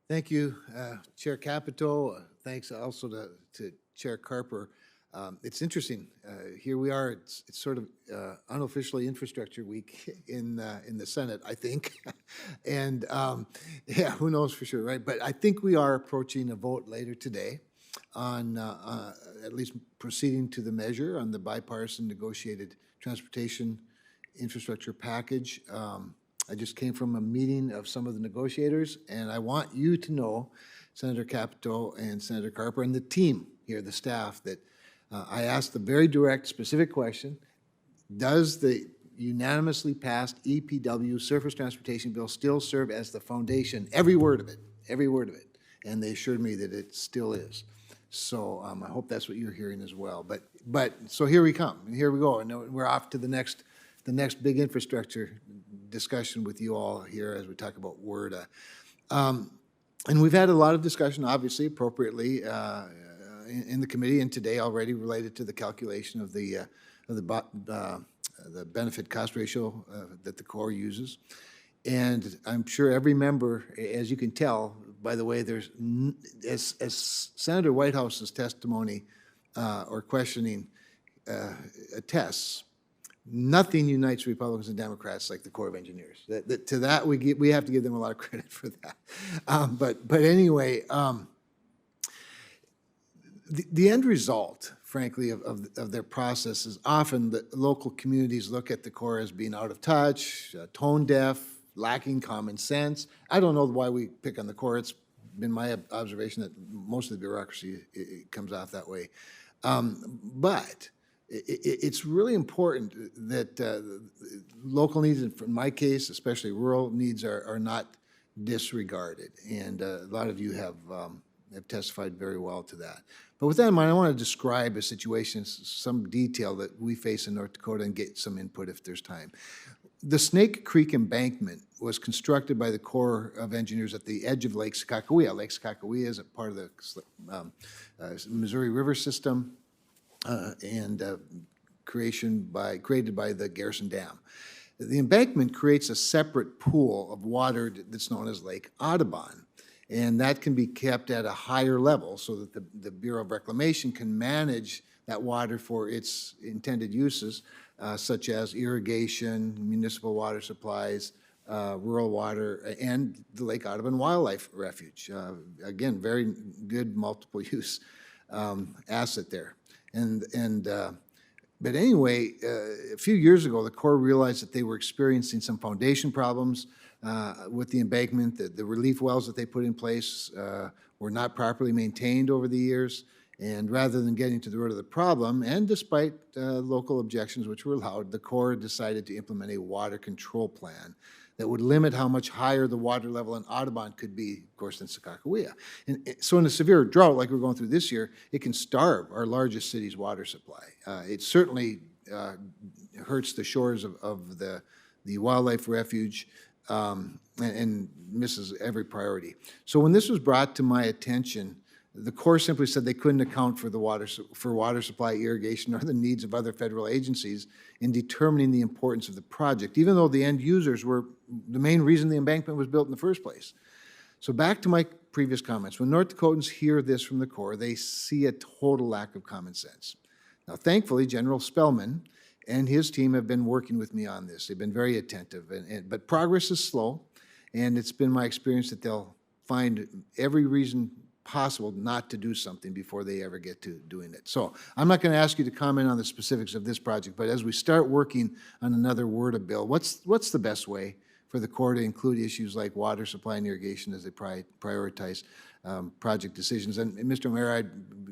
Thank you, Chair Capito. Thanks also to Chair Carper. It's interesting. Here we are. It's sort of unofficially Infrastructure Week in the Senate, I think, and yeah, who knows for sure, right? But I think we are approaching a vote later today on at least proceeding to the measure on the bipartisan negotiated transportation infrastructure package. I just came from a meeting of some of the negotiators, and I want you to know, Senator Capito and Senator Carper and the team here, the staff, that I asked the very direct, specific question: does the unanimously passed EPW surface transportation bill still serve as the foundation? Every word of it, every word of it. And they assured me that it still is. So I hope that's what you're hearing as well. But so here we come, and here we go, and we're off to the next big infrastructure discussion with you all here as we talk about WRDA. And we've had a lot of discussion, obviously, appropriately, in the committee and today already related to the calculation of the benefit cost ratio that the Corps uses. And I'm sure every member, as you can tell, by the way, there's, as Senator Whitehouse's testimony or questioning attests, nothing unites Republicans and Democrats like the Corps of Engineers. To that, we have to give them a lot of credit for that. But anyway, the end result, frankly, of their process is often that local communities look at the Corps as being out of touch, tone deaf, lacking common sense. I don't know why we pick on the Corps. It's been my observation that most of the bureaucracy it comes off that way. But it's really important that local needs, in my case, especially rural needs, are not disregarded. And a lot of you have testified very well to that. But with that in mind, I want to describe a situation, some detail that we face in North Dakota, and get some input if there's time. The Snake Creek embankment was constructed by the Corps of Engineers at the edge of Lake Sakakawea. Lake Sakakawea is a part of the Missouri River system. Created by the Garrison Dam. The embankment creates a separate pool of water that's known as Lake Audubon, and that can be kept at a higher level so that the Bureau of Reclamation can manage that water for its intended uses, such as irrigation, municipal water supplies, rural water, and the Lake Audubon Wildlife Refuge. Again, very good multiple use asset there. But anyway, a few years ago, the Corps realized that they were experiencing some foundation problems with the embankment. The relief wells that they put in place were not properly maintained over the years. And rather than getting to the root of the problem, and despite local objections, which were allowed, the Corps decided to implement a water control plan that would limit how much higher the water level in Audubon could be, of course, than Sakakawea. And so in a severe drought like we're going through this year, it can starve our largest city's water supply. It certainly hurts the shores of the wildlife refuge and misses every priority. So when this was brought to my attention, the Corps simply said they couldn't account for water supply, irrigation, or the needs of other federal agencies in determining the importance of the project, even though the end users were the main reason the embankment was built in the first place. So back to my previous comments. When North Dakotans hear this from the Corps, they see a total lack of common sense. Now, thankfully, General Spellman and his team have been working with me on this. They've been very attentive, but progress is slow, and it's been my experience that they'll find every reason possible not to do something before they ever get to doing it. So I'm not going to ask you to comment on the specifics of this project, but as we start working on another WRDA bill, what's the best way for the Corps to include issues like water supply and irrigation as they prioritize project decisions? And Mr. Mayor, I'd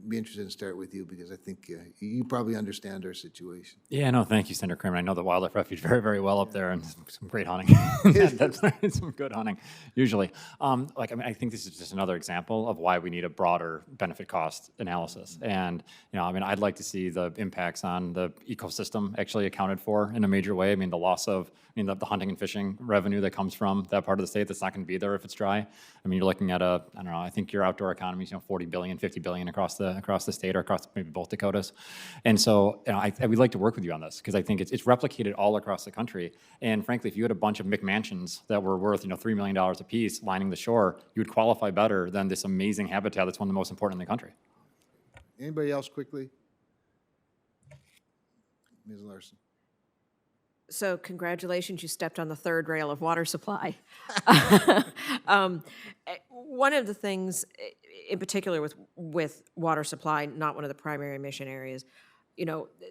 be interested in start with you because I think you probably understand our situation. Yeah, no, thank you, Senator Cramer. I know the Wildlife Refuge very, very well up there, and some great hunting. That's some good hunting, usually. I think this is just another example of why we need a broader benefit cost analysis. And I'd like to see the impacts on the ecosystem actually accounted for in a major way. The loss of the hunting and fishing revenue revenue that comes from that part of the state that's not going to be there if it's dry. I mean, you're looking at I don't know, I think your outdoor economy is, 40 billion, 50 billion across the state or across maybe both Dakotas. And so, I would like to work with you on this because I think it's replicated all across the country. And frankly, if you had a bunch of McMansions that were worth, $3 million a piece lining the shore, you would qualify better than this amazing habitat that's one of the most important in the country. Anybody else quickly? Ms. Larson. So congratulations, you stepped on the third rail of water supply. One of the things in particular with water supply, not one of the primary emission areas,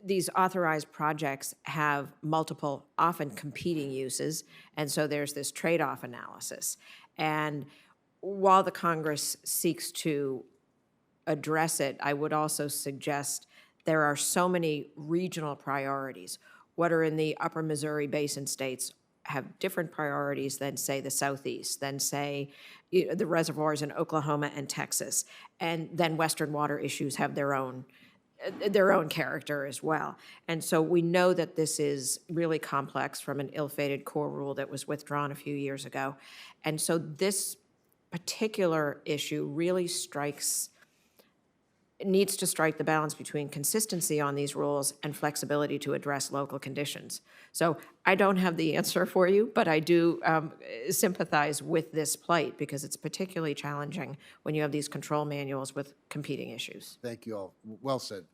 these authorized projects have multiple, often competing uses, and so there's this trade-off analysis. And while the Congress seeks to address it, I would also suggest there are so many regional priorities. What are in the upper Missouri Basin states have different priorities than, say, the Southeast, than, say, the reservoirs in Oklahoma and Texas. And then Western water issues have their own character as well. And so we know that this is really complex from an ill-fated core rule that was withdrawn a few years ago. And so this particular issue really needs to strike the balance between consistency on these rules and flexibility to address local conditions. So I don't have the answer for you, but I do sympathize with this plight because it's particularly challenging when you have these control manuals with competing issues. Thank you all. Well said.